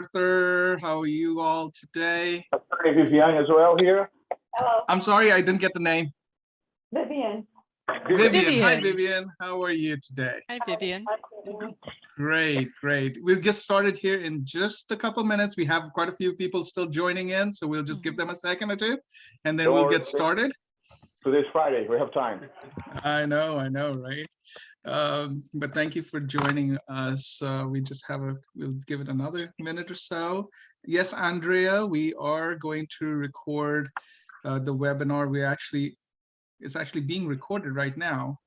Arthur. How are you all today? Vivian as well here. Hello, I'm sorry, I didn't get the name. Vivian. Vivian. Hi, Vivian. Vivian. How are you today? Hi, Vivian. Great, great. We'll get started here in just a couple minutes. We have quite a few people still joining in, so we'll just give them a second or two, and then we'll get started. Today's Friday. We have time. I know, right? But thank you for joining us. We'll give it another minute or so. Yes, Andrea, we are going to record the webinar. It's actually being recorded right now.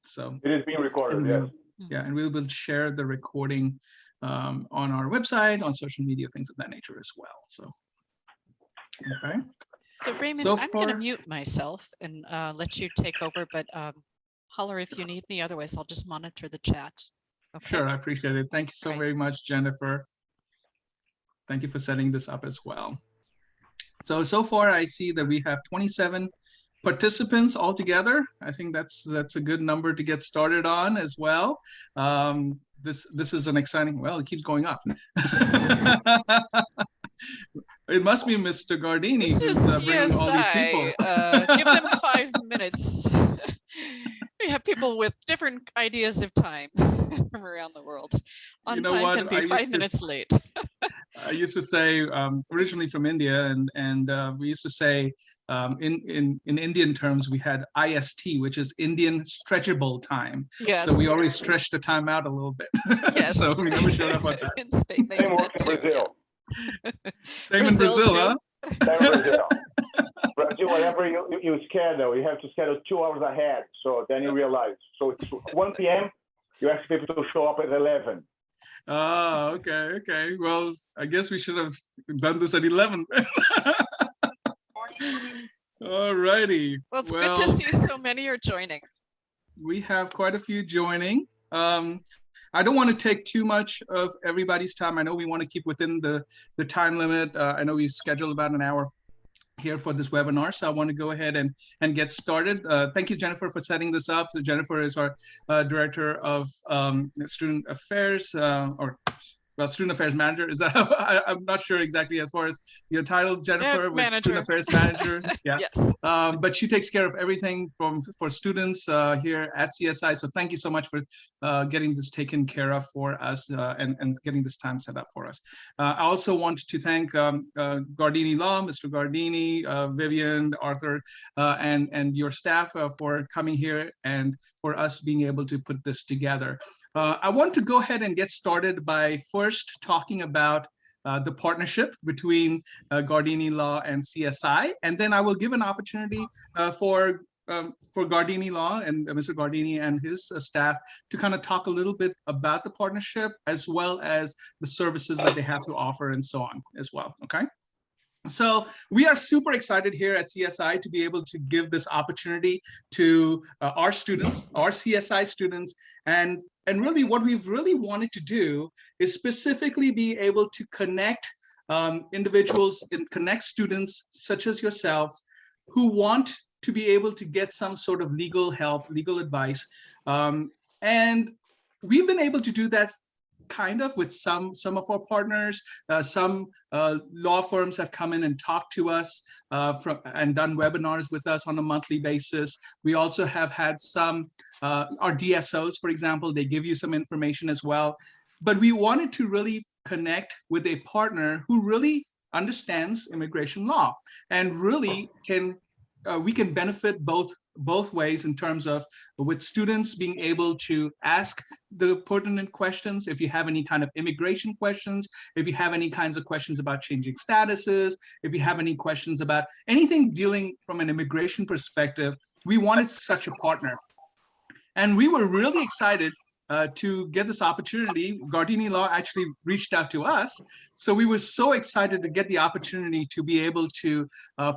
So it is being recorded, yes. Yeah, and we will share the recording on our website, on social media, things of that nature as well. So, okay. So Raymond, So I'm going to mute myself and let you take over, but holler if you need me. Otherwise, I'll just monitor the chat. Okay. Sure, I appreciate it. Thank you so very much, Jennifer. Thank you for setting this up as well. So far, I see that we have 27 participants altogether. I think that's a good number to get started on as well. This is an exciting. Well, it keeps going up. It must be Mr. Gardini who's bringing all these people. Give them 5 minutes. We have people with different ideas of time from around the world. On time can be 5 minutes late. I used to say, originally from India, and we used to say, in Indian terms, we had IST, which is Indian stretchable time. Yes. So we always stretch the time out a little bit. Yes. So we never showed up on time. In Spain, they do that too. Brazil. Same in Brazil, huh? Same in Brazil. Brazil, whenever you schedule, you have to schedule 2 hours ahead. So then you realize. So it's 1 p.m., you ask people to show up at 11. Oh, okay. Well, I guess we should have done this at 11. All righty. Well, it's good to see so many are joining. We have quite a few joining. I don't want to take too much of everybody's time. I know we want to keep within the time limit. I know we've scheduled about an hour here for this webinar, so I want to go ahead and get started. Thank you, Jennifer, for setting this up. So Jennifer is our Director of Student Affairs, Student Affairs Manager. Is that? I'm not sure exactly as far as your title, Jennifer, with Student Affairs Manager. Yeah. Yes. But she takes care of everything for students here at CSI. So thank you so much for getting this taken care of for us and getting this time set up for us. I also want to thank Gardini Law, Mr. Gardini, Vivian, Arthur, and your staff for coming here and for us being able to put this together. I want to go ahead and get started by first talking about the partnership between Gardini Law and CSI, and then I will give an opportunity for Gardini Law and Mr. Gardini and his staff to kind of talk a little bit about the partnership as well as the services that they have to offer and so on as well. Okay. So we are super excited here at CSI to be able to give this opportunity to our students, our CSI students, and really what we've really wanted to do is specifically be able to connect individuals and connect students such as yourselves who want to be able to get some sort of legal help, legal advice. And we've been able to do that kind of with some of our partners. Some law firms have come in and talked to us and done webinars with us on a monthly basis. We also have had some, our DSOs, for example, they give you some information as well. But we wanted to really connect with a partner who really understands immigration law and really we can benefit both ways in terms of with students being able to ask the pertinent questions. If you have any kind of immigration questions, if you have any kinds of questions about changing statuses, if you have any questions about anything dealing from an immigration perspective, we wanted such a partner. And we were really excited to get this opportunity. Gardini Law actually reached out to us. So we were so excited to get the opportunity to be able to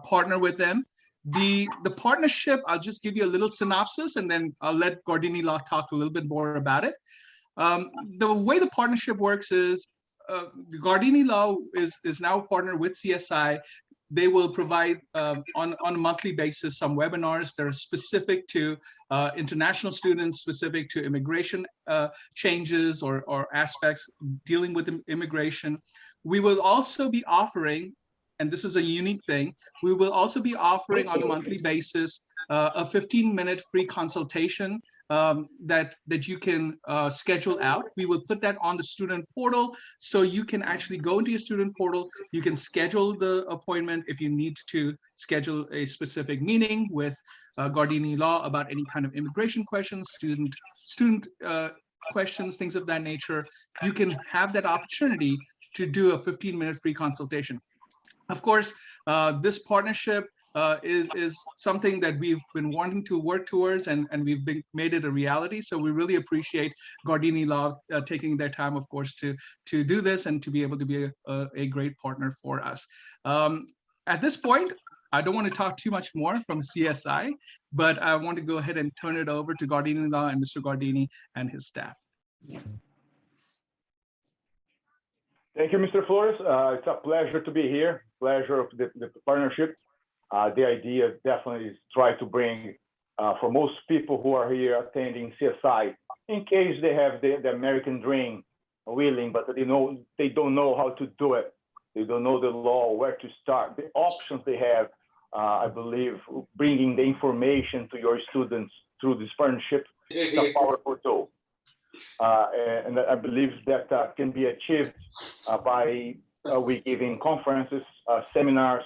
partner with them. The partnership, I'll just give you a little synopsis and then I'll let Gardini Law talk a little bit more about it. The way the partnership works is Gardini Law is now a partner with CSI. They will provide on a monthly basis some webinars that are specific to international students, specific to immigration changes or aspects dealing with immigration. We will also be offering, and this is a unique thing, we will also be offering on a monthly basis a 15-minute free consultation that you can schedule out. We will put that on the student portal, so you can actually go into your student portal. You can schedule the appointment if you need to schedule a specific meeting with Gardini Law about any kind of immigration questions, student questions, things of that nature. You can have that opportunity to do a 15-minute free consultation. Of course, this partnership is something that we've been wanting to work towards, and we've made it a reality. So we really appreciate Gardini Law taking their time, of course, to do this and to be able to be a great partner for us. At this point, I don't want to talk too much more from CSI, but I want to go ahead and turn it over to Gardini Law and Mr. Gardini and his staff. Thank you, Mr. Flores. It's a pleasure to be here. Pleasure of the partnership. The idea definitely is try to bring, for most people who are here attending CSI, in case they have the American dream willing, but they don't know how to do it. They don't know the law, where to start, the options they have. I believe bringing the information to your students through this partnership is a powerful tool. And I believe that can be achieved by we giving conferences, seminars,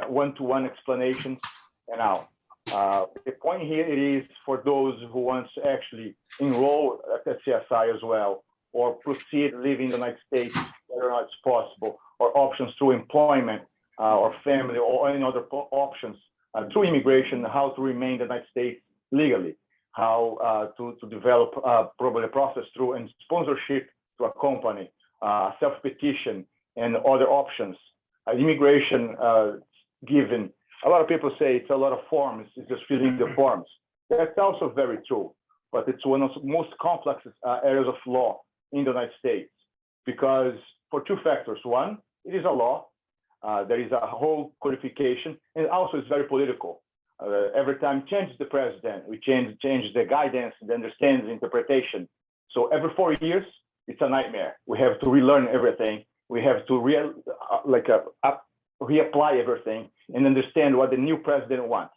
one-to-one explanations, and now. The point here is for those who want to actually enroll at CSI as well, or proceed living in the United States, whether or not it's possible, or options through employment or family or any other options through immigration, how to remain in the United States legally, how to develop probably a process through and sponsorship to a company, self-petition, and other options. Immigration, given, a lot of people say it's a lot of forms, it's just filling the forms. That's also very true, but it's one of the most complex areas of law in the United States, because for two factors. One, it is a law. There is a whole codification, and also it's very political. Every time changes the president, we change the guidance, the understanding, the interpretation. So every 4 years, it's a nightmare. We have to relearn everything. We have to reapply everything and understand what the new president wants.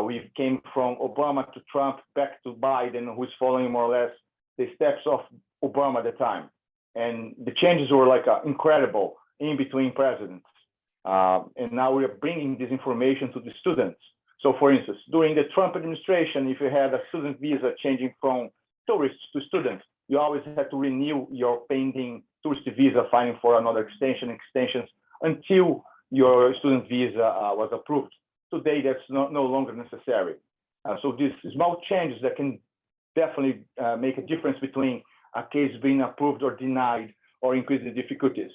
We came from Obama to Trump, back to Biden, who's following more or less the steps of Obama at the time. And the changes were like incredible in between presidents. And now we are bringing this information to the students. So for instance, during the Trump administration, if you had a student visa changing from tourists to students, you always had to renew your pending tourist visa, filing for another extensions until your student visa was approved. Today, that's no longer necessary. So these small changes that can definitely make a difference between a case being approved or denied or increase the difficulties.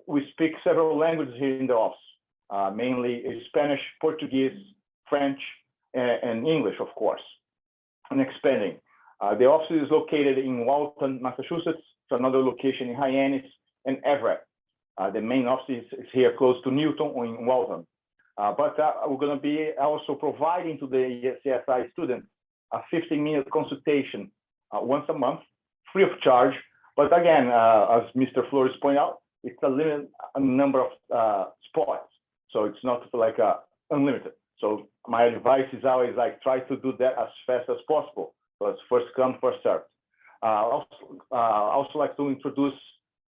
We speak several languages here in the office, mainly Spanish, Portuguese, French, and English, of course, and expanding. The office is located in Walton, Massachusetts, to another location in Hyannis and Everett. The main office is here close to Newton or in Walton. But we're going to be also providing to the CSI students a 15-minute consultation once a month, free of charge. But again, as Mr. Flores pointed out, it's a limited number of spots. So it's not like unlimited. So my advice is always like try to do that as fast as possible. So it's first come, first served. Also like to introduce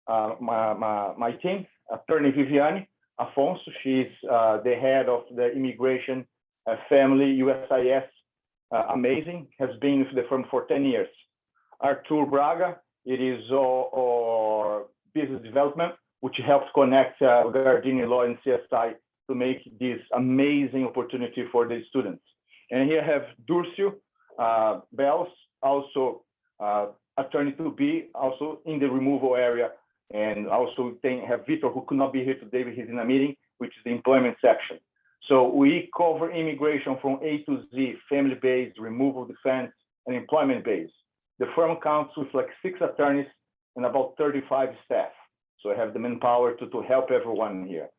my team, Attorney Viviane Afonso. She's the head of the Immigration Family USIS. Amazing, has been with the firm for 10 years. Artur Braga, it is our business development, which helps connect Gardini Law and CSI to make this amazing opportunity for the students. And here I have Durcio Bells, also attorney to be, also in the removal area. And also have Vitor, who could not be here today, but he's in a meeting, which is the employment section. So we cover immigration from A to Z, family-based, removal, defense, and employment-based. The firm counts with like 6 attorneys and about 35 staff. So I have the manpower to help everyone here.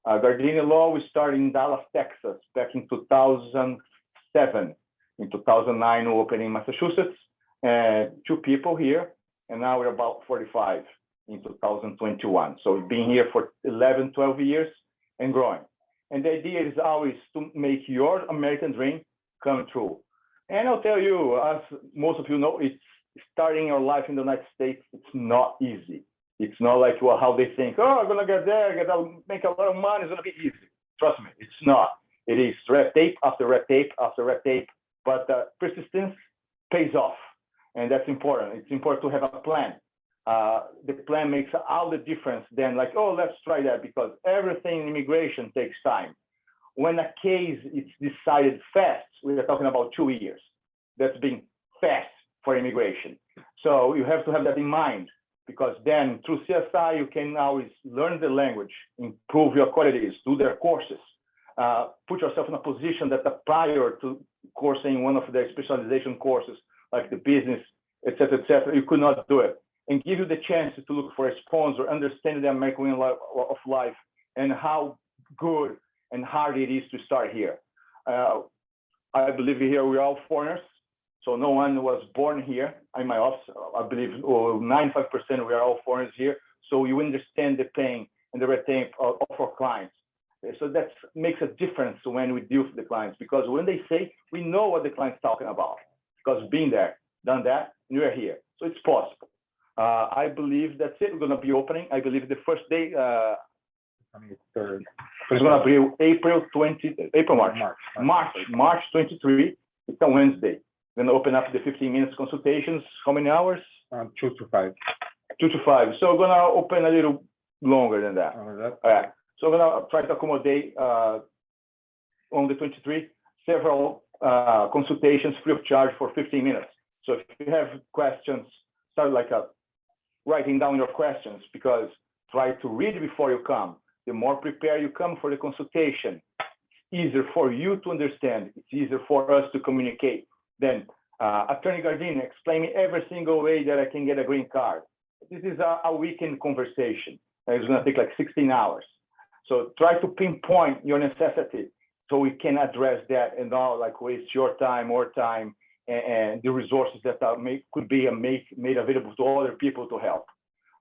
Gardini Law, we started in Dallas, Texas, back in 2007. In 2009, we opened in Massachusetts, 2 people here, and now we're about 45. in 2021. So we've been here for 11, 12 years and growing. And the idea is always to make your American dream come true. And I'll tell you, as most of you know, it's starting your life in the United States. It's not easy. It's not like how they think, oh, I'm gonna get there, make a lot of money, it's gonna be easy. Trust me, it's not. It is red tape after red tape after red tape, but persistence pays off. And that's important. It's important to have a plan. The plan makes all the difference then, like, oh, let's try that, because everything in immigration takes time. When a case is decided fast, we are talking about 2 years. That's being fast for immigration. So you have to have that in mind, because then through CSI, you can always learn the language, improve your qualities, do their courses, put yourself in a position that prior to coursing one of their specialization courses, like the business, et cetera, you could not do it. And give you the chance to look for a sponsor, understand the American way of life, and how good and hard it is to start here. I believe here we're all foreigners, so no one was born here in my office. I believe 95% we are all foreigners here, so you understand the pain and the red tape of our clients. So that makes a difference when we deal with the clients, because when they say, we know what the client's talking about, because being there, done that, and we're here, so it's possible. I believe that's it. We're going to be opening. I believe the first day, it's going to be March 23. It's a Wednesday. We're going to open up the 15 minutes consultations. How many hours? 2 to 5. 2 to 5. So we're going to open a little longer than that. All right. So we're going to try to accommodate on the 23 several consultations free of charge for 15 minutes. So if you have questions, start like writing down your questions, because try to read before you come. The more prepared you come for the consultation, it's easier for you to understand. It's easier for us to communicate. Then Attorney Gardini, explain me every single way that I can get a green card. This is a weekend conversation. It's going to take like 16 hours. So try to pinpoint your necessity so we can address that and not like waste your time or time and the resources that could be made available to other people to help.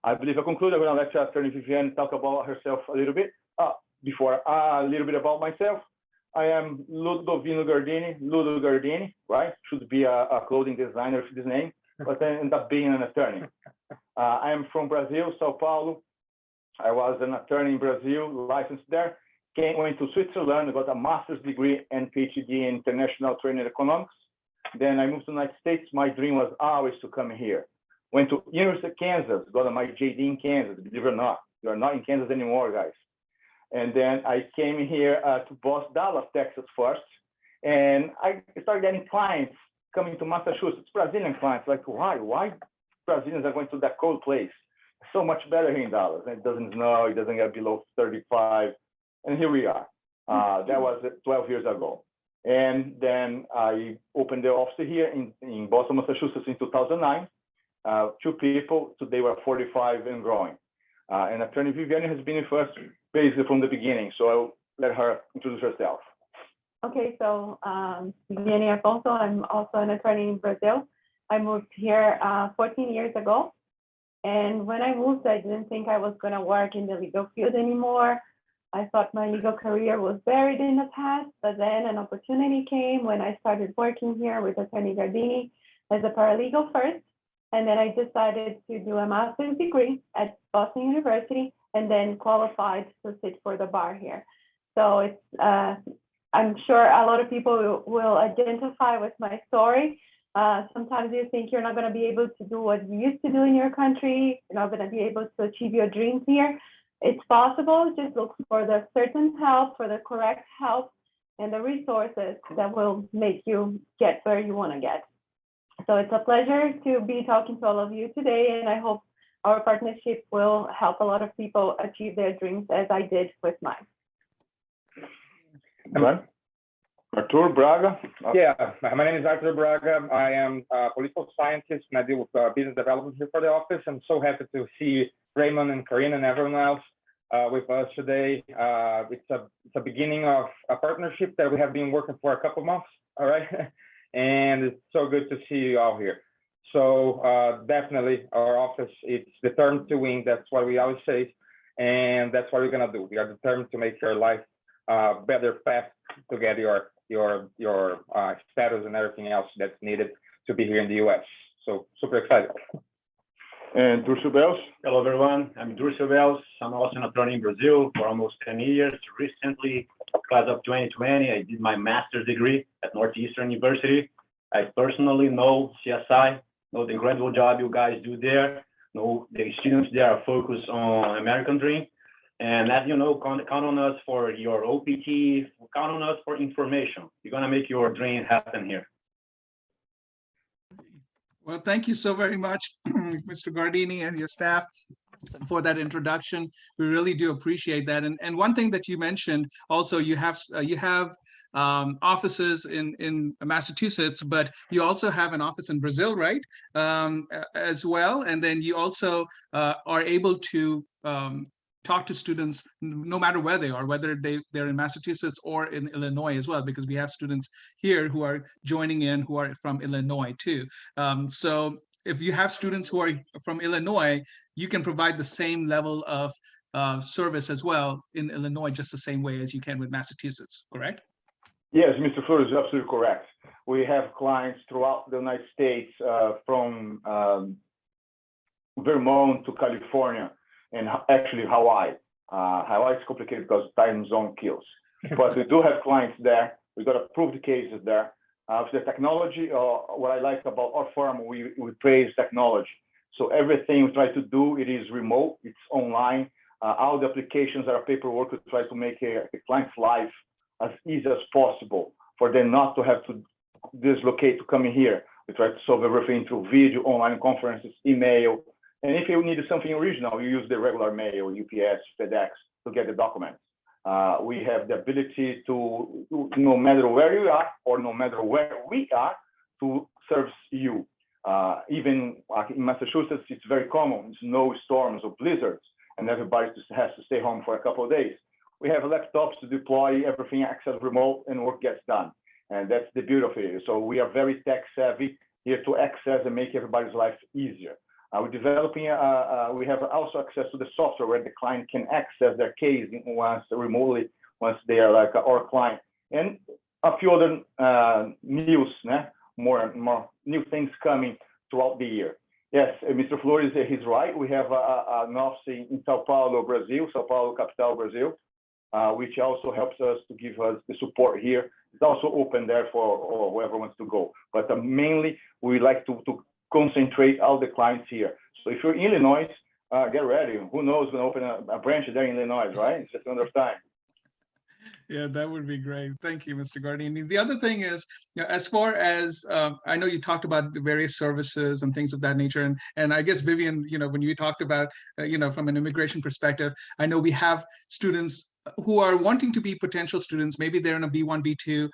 I believe I conclude. I'm going to let Attorney Viviane talk about herself a little bit. Before a little bit about myself. I am Ludo Gardini, right? Should be a clothing designer with this name, but I ended up being an attorney. I am from Brazil, Sao Paulo. I was an attorney in Brazil, licensed there. Went to Switzerland, got a master's degree and PhD in international trade and economics. Then I moved to the United States. My dream was always to come here. Went to University of Kansas, got my JD in Kansas, believe it or not. You are not in Kansas anymore, guys. And then I came here to Dallas, Texas first. And I started getting clients coming to Massachusetts, Brazilian clients, like, why Brazilians are going to that cold place? It's so much better here in Dallas. It doesn't snow, it doesn't get below 35. And here we are. That was 12 years ago. And then I opened the office here in Boston, Massachusetts in 2009. 2 people, today we're 45 and growing. And Attorney Viviane has been with us basically from the beginning. So I'll let her introduce herself. Okay, so Viviane Afonso, I'm also an attorney in Brazil. I moved here 14 years ago. And when I moved, I didn't think I was going to work in the legal field anymore. I thought my legal career was buried in the past, but then an opportunity came when I started working here with Attorney Gardini as a paralegal first. And then I decided to do a master's degree at Boston University and then qualified to sit for the bar here. So it's, I'm sure a lot of people will identify with my story. Sometimes you think you're not going to be able to do what you used to do in your country. You're not going to be able to achieve your dreams here. It's possible. Just look for the certain help, for the correct help, and the resources that will make you get where you want to get. So it's a pleasure to be talking to all of you today, and I hope our partnership will help a lot of people achieve their dreams as I did with mine. Arthur Braga. Yeah, my name is Arthur Braga. I am a political scientist and I deal with business development here for the office. I'm so happy to see Raymond and Karina and everyone else with us today. It's a beginning of a partnership that we have been working for a couple months, all right? And it's so good to see you all here. So definitely our office, it's determined to win. That's what we always say. And that's what we're gonna do. We are determined to make your life better path to get your status and everything else that's needed to be here in the US. So super excited. And Durso Bells? Hello, everyone. I'm Durso Bells. I'm also an attorney in Brazil for almost 10 years. Recently, class of 2020, I did my master's degree at Northeastern University. I personally know CSI, know the incredible job you guys do there, know the students there are focused on American Dream. And as you know, count on us for your OPT, count on us for information. You're gonna make your dream happen here. Well, thank you so very much, Mr. Gardini and your staff for that introduction. We really do appreciate that. And one thing that you mentioned also, you have offices in Massachusetts, but you also have an office in Brazil, right? As well. And then you also are able to talk to students no matter where they are, whether they're in Massachusetts or in Illinois as well, because we have students here who are joining in who are from Illinois too. So if you have students who are from Illinois, you can provide the same level of service as well in Illinois, just the same way as you can with Massachusetts, correct? Yes, Mr. Flores is absolutely correct. We have clients throughout the United States, from Vermont to California, and actually Hawaii. Hawaii is complicated because time zone kills. But we do have clients there. We got approved cases there. For the technology, what I like about our firm, we praise technology. So everything we try to do, it is remote, it's online. All the applications are paperwork. We try to make a client's life as easy as possible for them not to have to dislocate to come in here. We try to solve everything through video, online conferences, email. And if you need something original, you use the regular mail, UPS, FedEx to get the documents. We have the ability to, no matter where you are or no matter where we are, to serve you. Even like in Massachusetts, it's very common, snowstorms or blizzards, and everybody just has to stay home for a couple of days. We have laptops to deploy everything, access remote, and work gets done. And that's the beauty of it. So we are very tech savvy here to access and make everybody's life easier. We're developing, we have also access to the software where the client can access their case remotely once they are like our client. And a few other news, more new things coming throughout the year. Yes, Mr. Flores, he's right. We have an office in Sao Paulo, Brazil, Sao Paulo, capital, Brazil, which also helps us to give us the support here. It's also open there for whoever wants to go. But mainly, we like to concentrate all the clients here. So if you're in Illinois, get ready. Who knows, we're going to open a branch there in Illinois, right? It's just a matter of time. Yeah, that would be great. Thank you, Mr. Gardini. The other thing is, as far as I know, you talked about the various services and things of that nature, and I guess Vivian, when you talked about, from an immigration perspective, I know we have students who are wanting to be potential students. Maybe they're in a B1, B2,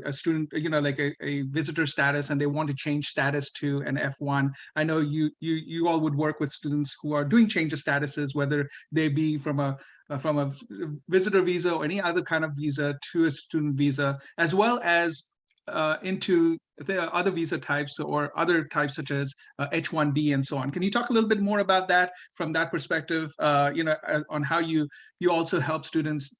a student, like a visitor status, and they want to change status to an F1. I know you all would work with students who are doing change of statuses, whether they be from a visitor visa or any other kind of visa to a student visa, as well as into the other visa types or other types such as H1B and so on. Can you talk a little bit more about that from that perspective, on how you also help students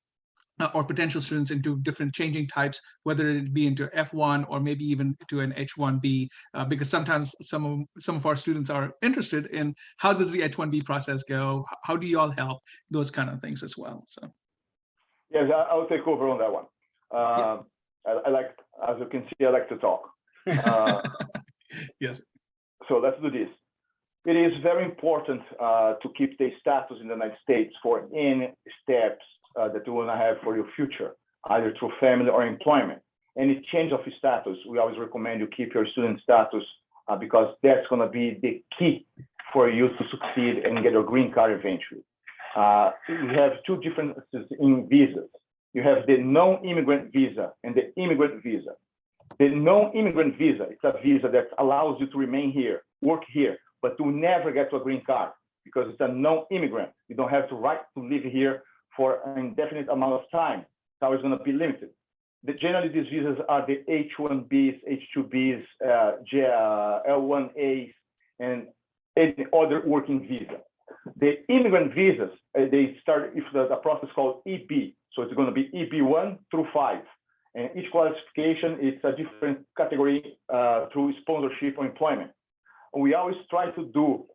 or potential students into different changing types, whether it be into F1 or maybe even to an H1B, because sometimes some of our students are interested in how does the H1B process go? How do you all help? Those kind of things as well. So yes, I'll take over on that one. I like, as you can see, I like to talk. Yes. So let's do this. It is very important to keep the status in the United States for any steps that you want to have for your future, either through family or employment. Any change of status, we always recommend you keep your student status because that's going to be the key for you to succeed and get your green card eventually. We have two differences in visas. You have the non-immigrant visa and the immigrant visa. The non-immigrant visa, it's a visa that allows you to remain here, work here, but to never get to a green card because it's a non-immigrant. You don't have the right to live here for an indefinite amount of time. It's always going to be limited. Generally, these visas are the H-1Bs, H-2Bs, L-1As, and any other working visa. The immigrant visas, they start if the process called EB. So it's going to be EB1 through 5. And each qualification is a different category through sponsorship or employment. We always try to do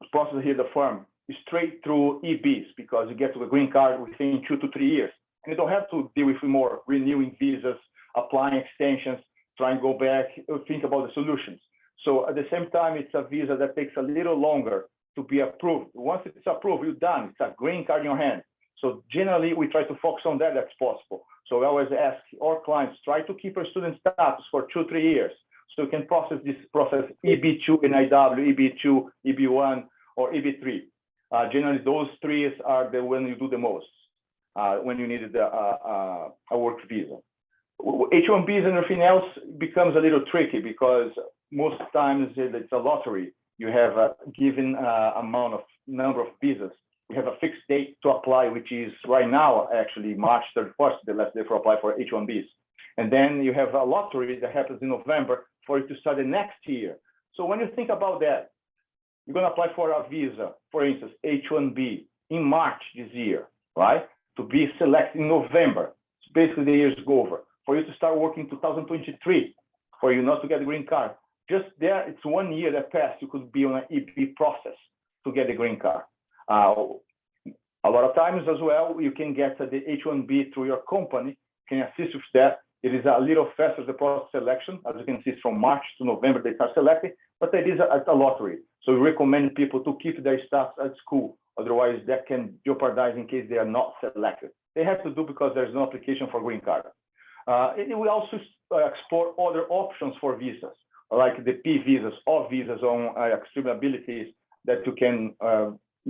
the process here at the firm straight through EBs because you get to the green card within 2 to 3 years. And you don't have to deal with more renewing visas, applying extensions, trying to go back, think about the solutions. So at the same time, it's a visa that takes a little longer to be approved. Once it's approved, you're done. It's a green card in your hand. So generally, we try to focus on that as possible. So we always ask our clients, try to keep your student status for 2 to 3 years. So you can process EB2 in IW, EB2, EB1, or EB3. Generally, those 3 are the when you do the most, when you need a work visa. H-1Bs and everything else becomes a little tricky because most times it's a lottery. You have a given number of visas. We have a fixed date to apply, which is right now, actually, March 31st, the last day for apply for H-1Bs. And then you have a lottery that happens in November for you to start the next year. So when you think about that, you're going to apply for a visa, for instance, H-1B in March this year, right? To be selected in November. So basically, the year's over. For you to start working 2023, for you not to get the green card. Just there, it's 1 year that passed. You could be on an EB process to get the green card. A lot of times as well, you can get the H-1B through your company, can assist with that. It is a little faster, the process selection. As you can see, from March to November, they start selecting, but it is a lottery. So we recommend people to keep their status at school. Otherwise, that can jeopardize in case they are not selected. They have to do because there's no application for green card. We also explore other options for visas, like the P visas or visas on extreme abilities that you can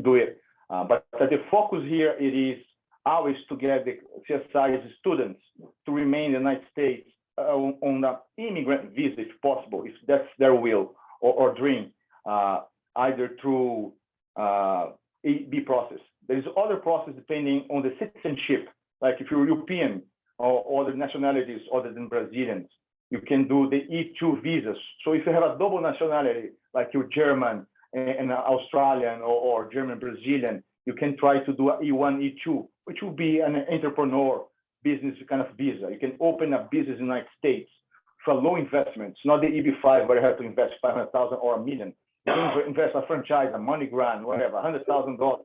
do it. But the focus here, it is always to get the CSI students to remain in the United States on the immigrant visa, if possible, if that's their will or dream, either through EB process. There is other process depending on the citizenship, like if you're European or other nationalities other than Brazilians, you can do the E2 visas. So if you have a double nationality, like you're German and Australian or German Brazilian, you can try to do a E1, E2, which will be an entrepreneur business kind of visa. You can open a business in the United States for low investments, not the EB5 where you have to invest 500,000 or $1 million. You can invest a franchise, a money grant, whatever, $100,000,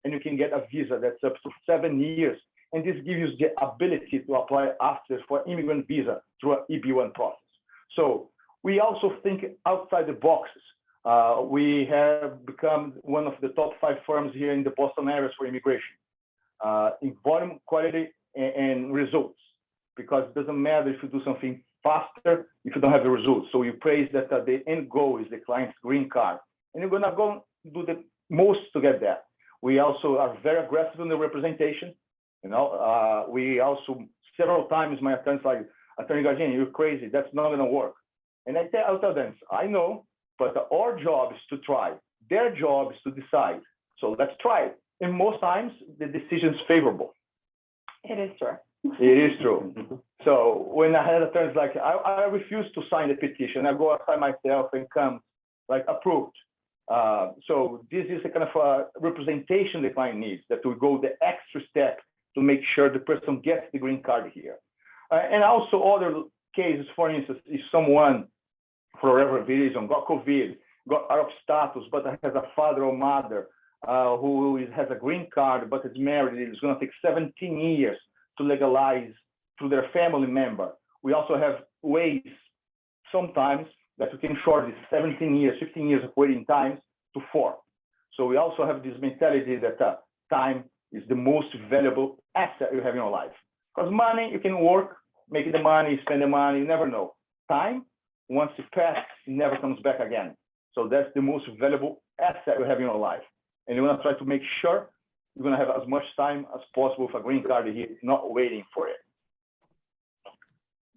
and you can get a visa that's up to 7 years. And this gives you the ability to apply after for immigrant visa through an EB1 process. So we also think outside the boxes. We have become one of the top 5 firms here in the Boston area for immigration, in volume, quality, and results, because it doesn't matter if you do something faster if you don't have the results. So you praise that the end goal is the client's green card, and you're gonna go do the most to get that. We also are very aggressive in the representation. You know, we also several times my attorneys like, Attorney Gardini, you're crazy. That's not gonna work. And I'll tell them, I know, but our job is to try. Their job is to decide. So let's try it. And most times the decision is favorable. It is true. It is true. So when I had attorneys like, I refuse to sign the petition. I go outside myself and come like approved. So this is a kind of a representation the client needs, that we go the extra step to make sure the person gets the green card here. And also other cases, for instance, if someone, for whatever reason, got COVID, got out of status, but has a father or mother who has a green card, but is married, it's going to take 17 years to legalize to their family member. We also have ways sometimes that we can shorten this 17 years, 15 years of waiting times to 4. So we also have this mentality that time is the most valuable asset you have in your life. Because money, you can work, make the money, spend the money, you never know. Time, once it passes, it never comes back again. So that's the most valuable asset you have in your life. And you want to try to make sure you're going to have as much time as possible for a green card here, not waiting for it.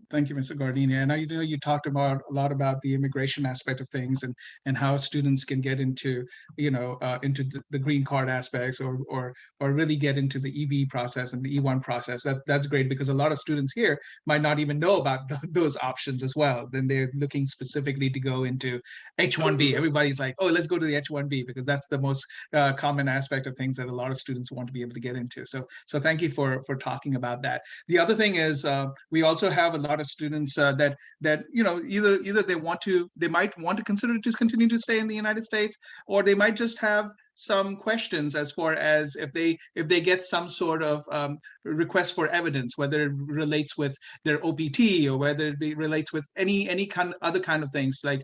Thank you, Mr. Gardini. And I know you talked about a lot about the immigration aspect of things and how students can get into, into the green card aspects or really get into the EB process and the E1 process. That's great because a lot of students here might not even know about those options as well. Then they're looking specifically to go into H1B. Everybody's like, oh, let's go to the H1B because that's the most common aspect of things that a lot of students want to be able to get into. So thank you for talking about that. The other thing is we also have a lot of students that either they might want to consider to continue to stay in the United States, or they might just have some questions as far as if they get some sort of request for evidence, whether it relates with their OPT or whether it relates with any other kind of things, like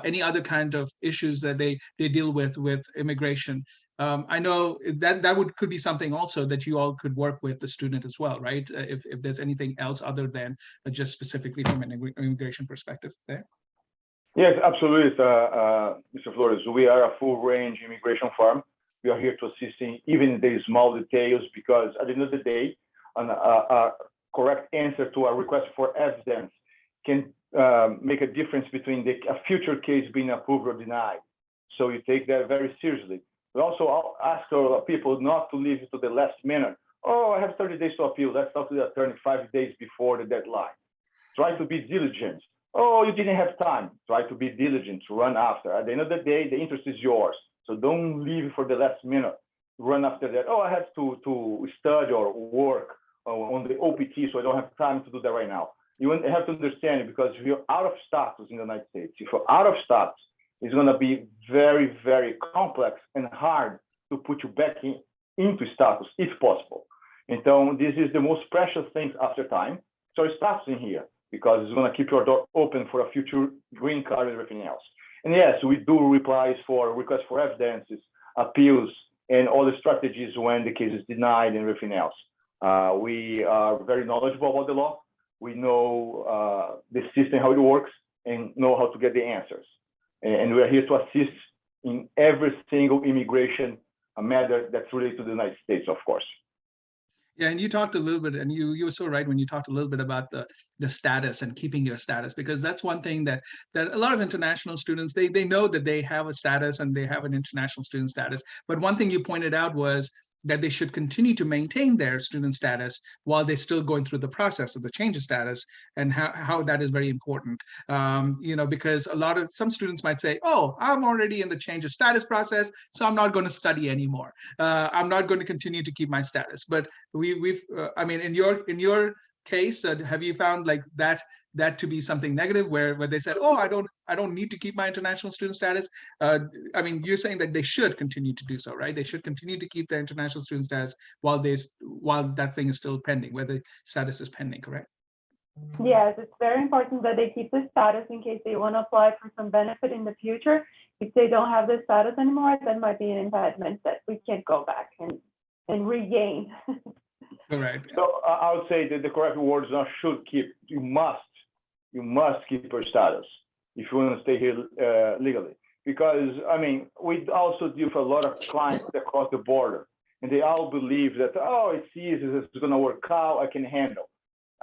any other kind of issues that they deal with immigration. I know that could be something also that you all could work with the student as well, right? If there's anything else other than just specifically from an immigration perspective there. Yes, absolutely, Mr. Flores. We are a full range immigration firm. We are here to assist in even the small details because at the end of the day, a correct answer to a request for evidence can make a difference between a future case being approved or denied. So you take that very seriously. We also ask people not to leave it to the last minute. Oh, I have 30 days to appeal. Let's talk to the attorney 5 days before the deadline. Try to be diligent. Oh, you didn't have time. Try to be diligent, run after. At the end of the day, the interest is yours. So don't leave for the last minute. Run after that. Oh, I have to study or work on the OPT, so I don't have time to do that right now. You have to understand it because if you're out of status in the United States, if you're out of status, it's going to be very, very complex and hard to put you back into status, if possible. And so this is the most precious thing after time. So it starts in here because it's going to keep your door open for a future green card and everything else. And yes, we do replies for requests for evidences, appeals, and all the strategies when the case is denied and everything else. We are very knowledgeable about the law. We know the system, how it works, and know how to get the answers. And we are here to assist in every single immigration matter that's related to the United States, of course. Yeah, and you talked a little bit, and you were so right when you talked a little bit about the status and keeping your status, because that's one thing that a lot of international students, they know that they have a status and they have an international student status. But one thing you pointed out was that they should continue to maintain their student status while they're still going through the process of the change of status, and how that is very important. Because some students might say, oh, I'm already in the change of status process, so I'm not going to study anymore. I'm not going to continue to keep my status. But in your case, have you found like that to be something negative where they said, oh, I don't need to keep my international student status? You're saying that they should continue to do so, right? They should continue to keep their international student status while that thing is still pending, where the status is pending, correct? Yes, it's very important that they keep the status in case they want to apply for some benefit in the future. If they don't have the status anymore, that might be an impediment that we can't go back and regain. Correct. So I would say that the correct word is not should keep. You must keep your status if you want to stay here legally. Because we also deal with a lot of clients across the border, and they all believe that, oh, it's easy, it's going to work out, I can handle.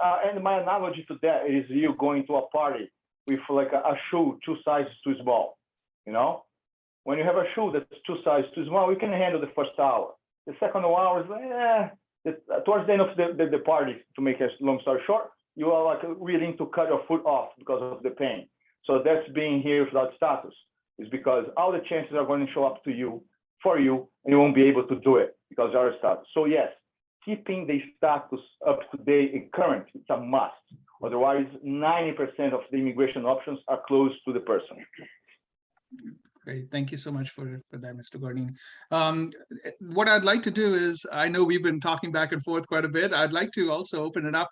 And my analogy to that is you going to a party with like a shoe 2 sizes too small. When you have a shoe that's 2 sizes too small, you can handle the first hour. The second hour is towards the end of the party, to make a long story short, you are like willing to cut your foot off because of the pain. So that's being here without status, is because all the chances are going to show up for you, and you won't be able to do it because you're out of status. So yes, keeping the status up to date and current, it's a must. Otherwise, 90% of the immigration options are closed to the person. Great. Thank you so much for that, Mr. Gardini. What I'd like to do is, I know we've been talking back and forth quite a bit. I'd like to also open it up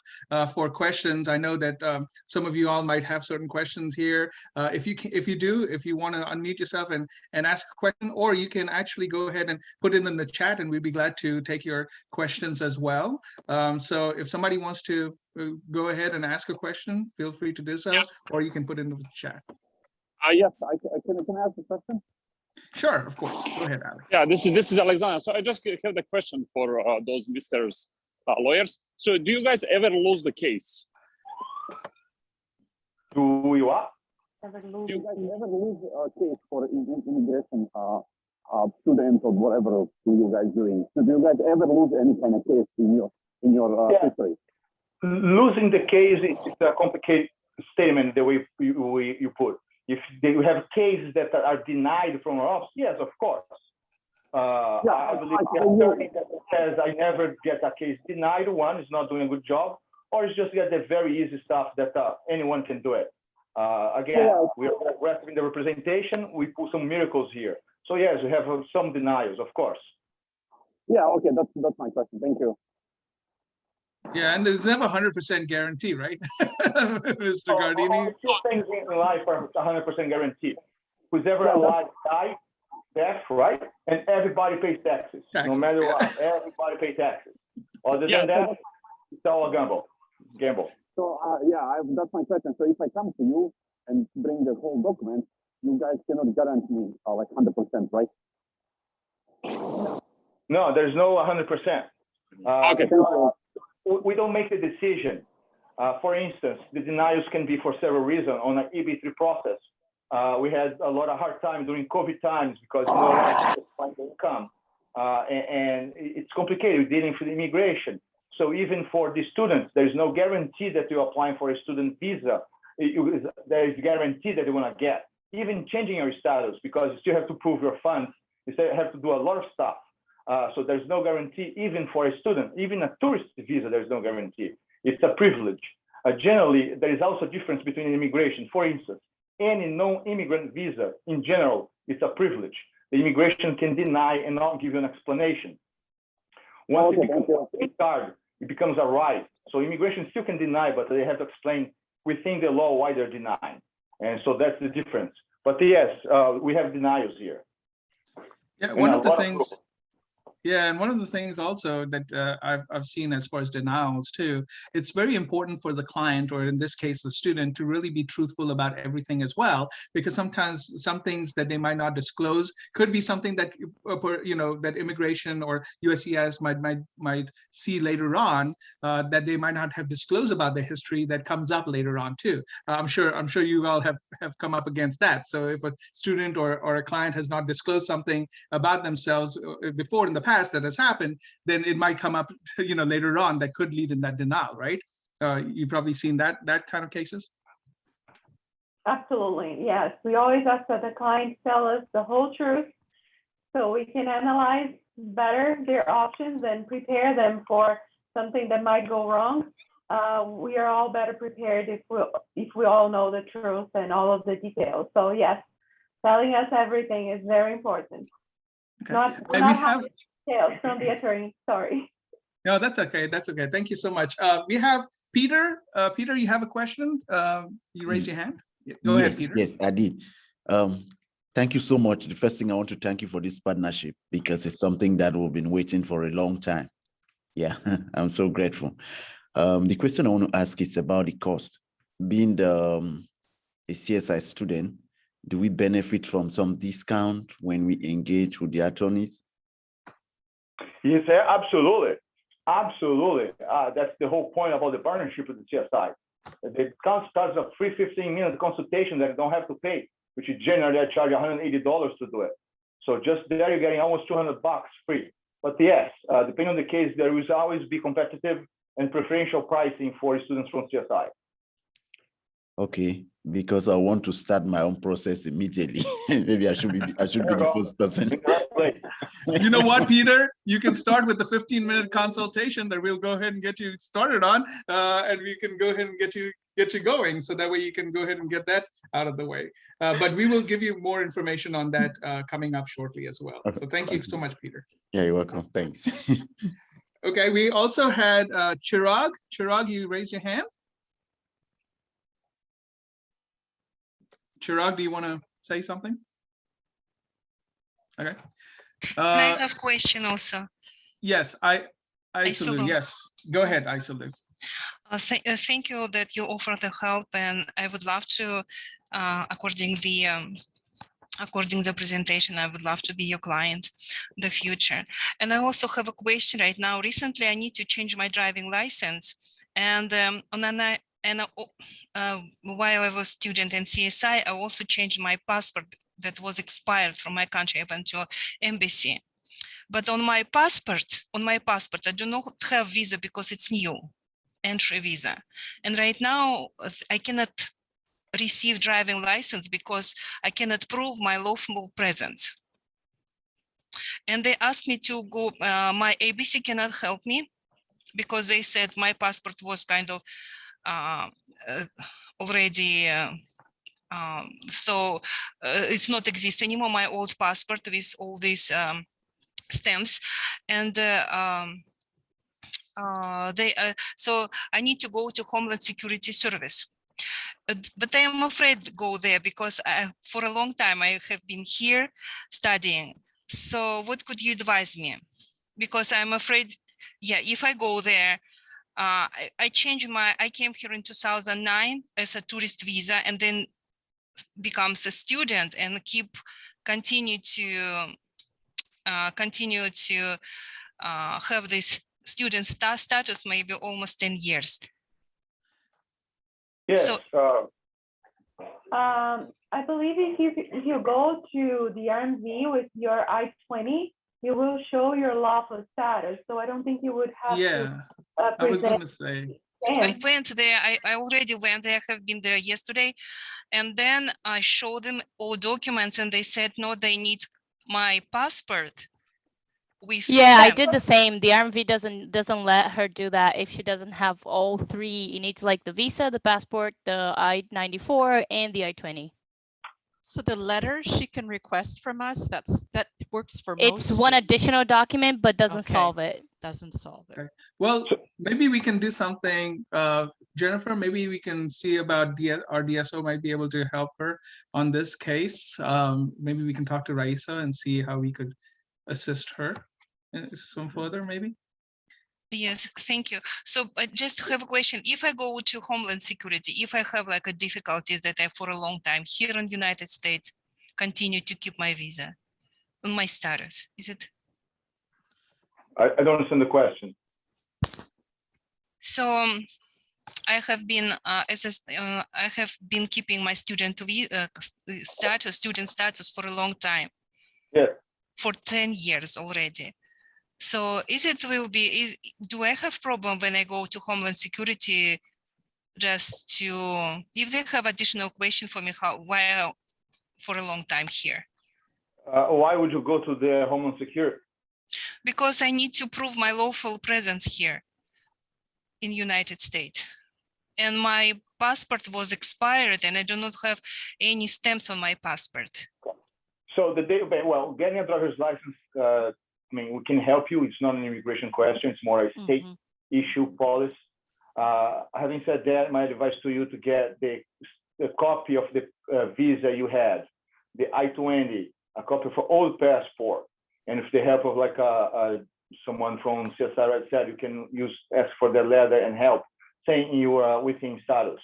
for questions. I know that some of you all might have certain questions here. If you want to unmute yourself and ask a question, or you can actually go ahead and put it in the chat, and we'd be glad to take your questions as well. So if somebody wants to go ahead and ask a question, feel free to do so, or you can put it in the chat. Yes, I can ask a question. Sure, of course. Go ahead, Alex. Yeah, this is Alexander. So I just have the question for those Mr. Lawyers. So do you guys ever lose the case? To Yout? Do you guys ever lose a case for immigration students or whatever you guys doing? So do you guys ever lose any kind of case in your history? Losing the case is a complicated statement the way you put. If you have cases that are denied from our office, yes, of course. I believe that says I never get a case denied. One is not doing a good job, or it's just get the very easy stuff that anyone can do it. Again, we are aggressive in the representation. We put some miracles here. So yes, we have some denials, of course. Yeah, okay, that's my question. Thank you. Yeah, and there's never 100% guarantee, right, Mr. Gardini? All things in life are 100% guaranteed. Who's ever alive died, death, right? And everybody pays taxes. No matter what, everybody pays taxes. Other than that, it's all a gamble. So that's my question. So if I come to you and bring the whole document, you guys cannot guarantee like 100%, right? No, there's no 100%. Okay. We don't make the decision. For instance, the denials can be for several reasons. On an EB3 process, we had a lot of hard time during COVID times because no one find income. And it's complicated dealing with immigration. So even for the students, there is no guarantee that you're applying for a student visa. There is guarantee that you're going to get. Even changing your status, because you still have to prove your funds, you still have to do a lot of stuff. So there's no guarantee even for a student, even a tourist visa, there's no guarantee. It's a privilege. Generally, there is also a difference between immigration. For instance, any non-immigrant visa in general, it's a privilege. The immigration can deny and not give you an explanation. Once it becomes a green card, it becomes a right. So immigration still can deny, but they have to explain within the law why they're denying. And so that's the difference. But yes, we have denials here. Yeah, one of the things. Yeah, and one of the things also that I've seen as far as denials too, it's very important for the client, or in this case, the student, to really be truthful about everything as well, because sometimes some things that they might not disclose could be something that, that immigration or USCIS might see later on, that they might not have disclosed about their history that comes up later on too. I'm sure you all have come up against that. So if a student or a client has not disclosed something about themselves before in the past that has happened, then it might come up, later on that could lead in that denial, right? You've probably seen that kind of cases. Absolutely, yes. We always ask that the clients tell us the whole truth so we can analyze better their options and prepare them for something that might go wrong. We are all better prepared if we all know the truth and all of the details. So yes, telling us everything is very important. Okay. Not having details from the attorney, sorry. No, that's okay. That's okay. Thank you so much. We have Peter. Peter, you have a question? You raised your hand. Go ahead, Peter. Yes, I did. Thank you so much. The first thing I want to thank you for this partnership, because it's something that we've been waiting for a long time. Yeah, I'm so grateful. The question I want to ask is about the cost. Being a CSI student, do we benefit from some discount when we engage with the attorneys? Yes, absolutely. Absolutely. That's the whole point about the partnership with the CSI. The discount starts a free 15-minute consultation that you don't have to pay, which is generally I charge $180 to do it. So just there you're getting almost $200 free. But yes, depending on the case, there will always be competitive and preferential pricing for students from CSI. Okay, because I want to start my own process immediately. Maybe I should be the first person. You know what, Peter? You can start with the 15-minute consultation that we'll go ahead and get you started on, and we can go ahead and get you going. So that way you can go ahead and get that out of the way. But we will give you more information on that coming up shortly as well. So thank you so much, Peter. Yeah, you're welcome. Thanks. Okay, we also had Chirag. Chirag, you raised your hand. Chirag, do you want to say something? Okay. Can I have a question also? Yes, Isolu. Yes, go ahead, Isolu. Thank you that you offer the help, and I would love to, according the presentation, I would love to be your client in the future. And I also have a question right now. Recently, I need to change my driving license, and on an And while I was student in CSI, I also changed my passport that was expired from my country. I went to embassy. But on my passport, I do not have visa because it's new, entry visa. And right now I cannot receive driving license because I cannot prove my lawful presence. And they asked me to go, my ABC cannot help me because they said my passport was kind of already, so it's not exist anymore, my old passport with all these stamps. And so I need to go to Homeland Security Service. But I am afraid to go there because for a long time I have been here studying. So what could you advise me? Because I'm afraid, yeah, if I go there, I came here in 2009 as a tourist visa and then becomes a student and continue to have this student status maybe almost 10 years. Yes. So, I believe if you go to the RMV with your I-20, you will show your lawful status. So I don't think you would have to I was going to say. I went there. I already went there. I have been there yesterday. And then I showed them all documents and they said, no, they need my passport. Yeah, I did the same. The RMV doesn't let her do that if she doesn't have all three. It needs like the visa, the passport, the I-94, and the I-20. So the letter she can request from us, that works for most. It's one additional document, but doesn't solve it. Doesn't solve it. Okay. Well, maybe we can do something. Jennifer, maybe we can see about our DSO might be able to help her on this case. Maybe we can talk to Raisa and see how we could assist her some further, maybe. Yes, thank you. So I just have a question. If I go to Homeland Security, if I have like a difficulties that I for a long time here in the United States, continue to keep my visa on my status, is it? I don't understand the question. So I have been I have been keeping my student status for a long time. Yeah. For 10 years already. So do I have problem when I go to Homeland Security just to, if they have additional question for me, why for a long time here? Why would you go to the Homeland Security? Because I need to prove my lawful presence here in United States. And my passport was expired and I do not have any stamps on my passport. So well, getting a driver's license, I mean, we can help you. It's not an immigration question. It's more a state issue policy. Having said that, my advice to you to get the copy of the visa you had, the I-20, a copy for old passport. And with the help of like someone from CSI said, you can ask for their letter and help saying you are within status.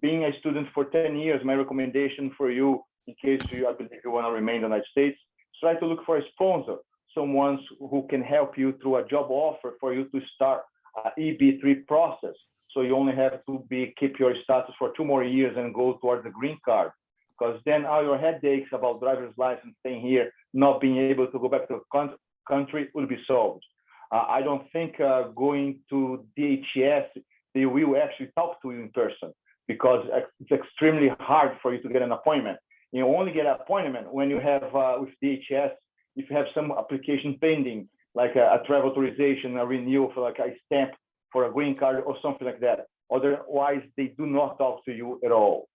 Being a student for 10 years, my recommendation for you, in case I believe you want to remain in the United States, try to look for a sponsor, someone who can help you through a job offer for you to start an EB3 process. So you only have to keep your status for 2 more years and go towards the green card. Because then all your headaches about driver's license staying here, not being able to go back to the country will be solved. I don't think going to DHS, they will actually talk to you in person because it's extremely hard for you to get an appointment. You only get an appointment when you have with DHS, if you have some application pending, like a travel authorization, a renewal for like a stamp for a green card or something like that. Otherwise, they do not talk to you at all.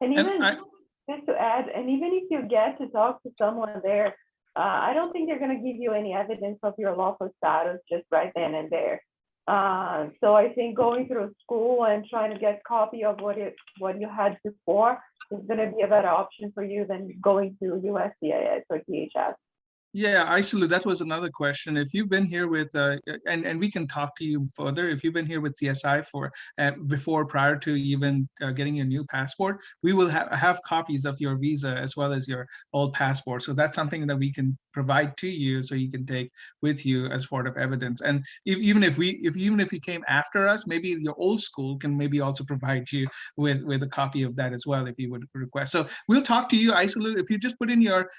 And even just to add, and even if you get to talk to someone there, I don't think they're going to give you any evidence of your lawful status just right then and there. So I think going through school and trying to get a copy of what you had before is going to be a better option for you than going to USCIS or DHS. Yeah, Aisulu, that was another question. If you've been here with, and we can talk to you further, if you've been here with CSI for prior to even getting your new passport, we will have copies of your visa as well as your old passport. So that's something that we can provide to you so you can take with you as part of evidence. And even if you came after us, maybe your old school can maybe also provide you with a copy of that as well if you would request. So we'll talk to you, Isalu. If you just put in your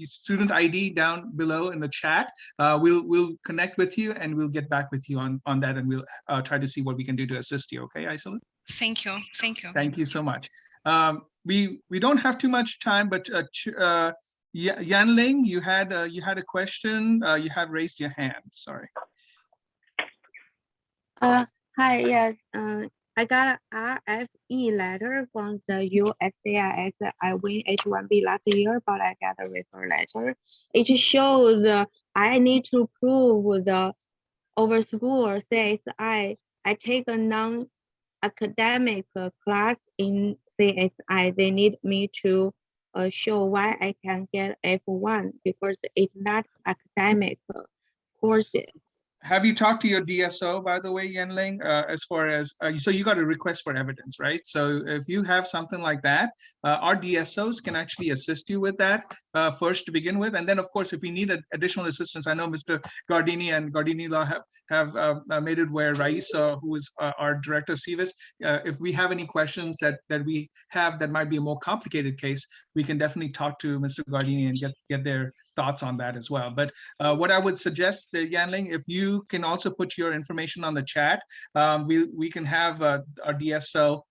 student ID down below in the chat, we'll connect with you and we'll get back with you on that, and we'll try to see what we can do to assist you. Okay, Isalu? Thank you. Thank you. Thank you so much. We don't have too much time, but Yanling, you had a question. You have raised your hand. Sorry. Hi. Yes. I got an RFE letter from the USCIS. I win H-1B last year, but I got a refer letter. It shows I need to prove the over school CSI. I take a non-academic class in CSI. They need me to show why I can get F1 because it's not academic courses. Have you talked to your DSO, by the way, Yanling, as far as, so you got a request for evidence, right? So if you have something like that, our DSOs can actually assist you with that first to begin with. And then, of course, if we need additional assistance, I know Mr. Gardini and Gardini Law have made it where Raisa, who is our director of CVIS, if we have any questions that we have that might be a more complicated case, we can definitely talk to Mr. Gardini and get their thoughts on that as well. But what I would suggest, Yanling, if you can also put your information on the chat, we can have our DSO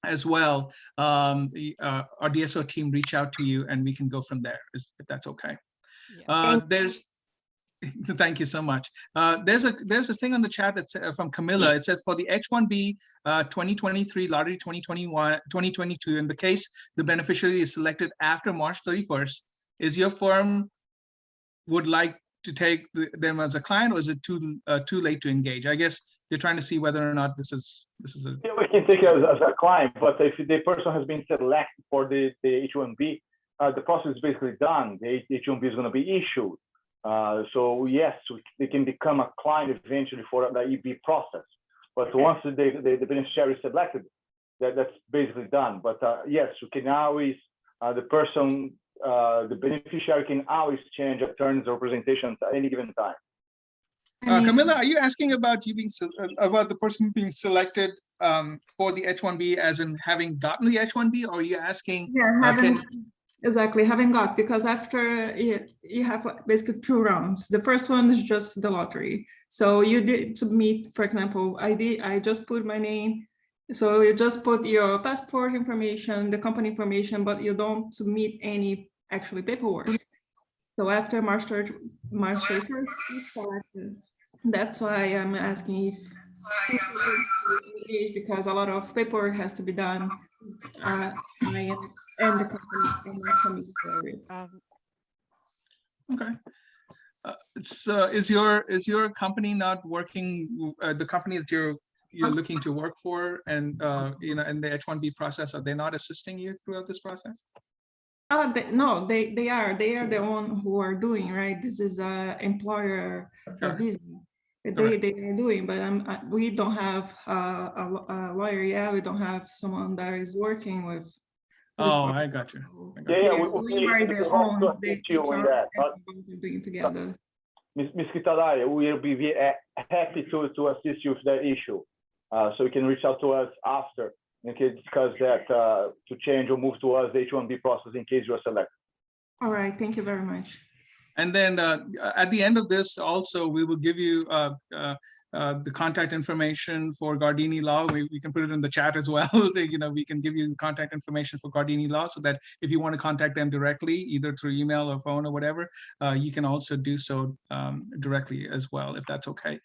as well, our DSO team reach out to you and we can go from there, if that's okay. Yeah. Thank you so much. There's a thing on the chat that's from Camilla. It says for the H-1B 2023 lottery 2022, in the case the beneficiary is selected after March 31st, is your firm would like to take them as a client, or is it too late to engage? I guess you're trying to see whether or not this is a. Yeah, we can take it as a client, but if the person has been selected for the H-1B, the process is basically done. The H-1B is going to be issued. So yes, they can become a client eventually for the EB process. But once the beneficiary is selected, that's basically done. But yes, we can always the beneficiary can always change attorneys or representations at any given time. Camilla, are you asking about about the person being selected for the H-1B as in having gotten the H-1B, or are you asking? Yeah, exactly, having got, because after you have basically two rounds. The first one is just the lottery. So you did submit, for example, I just put my name. So you just put your passport information, the company information, but you don't submit any actually paperwork. So after March 31st, it's selected. That's why I'm asking if, because a lot of paperwork has to be done, and the company. Okay. Is your company not working? The company that you're looking to work for, and in the H-1B process, are they not assisting you throughout this process? No, they are the one who are doing, right. This is a employer visa. They are doing, but we don't have a lawyer yet. We don't have someone that is working with. Oh, I got you. Yeah, we are the ones they are doing together. Ms. Kitadaya, we will be happy to assist you with that issue. So you can reach out to us after and can discuss that to change or move to us the H-1B process in case you are selected. All right, thank you very much. And then at the end of this, also, we will give you the contact information for Gardini Law. We can put it in the chat as well. We can give you the contact information for Gardini Law so that if you want to contact them directly, either through email or phone or whatever, you can also do so directly as well, if that's okay.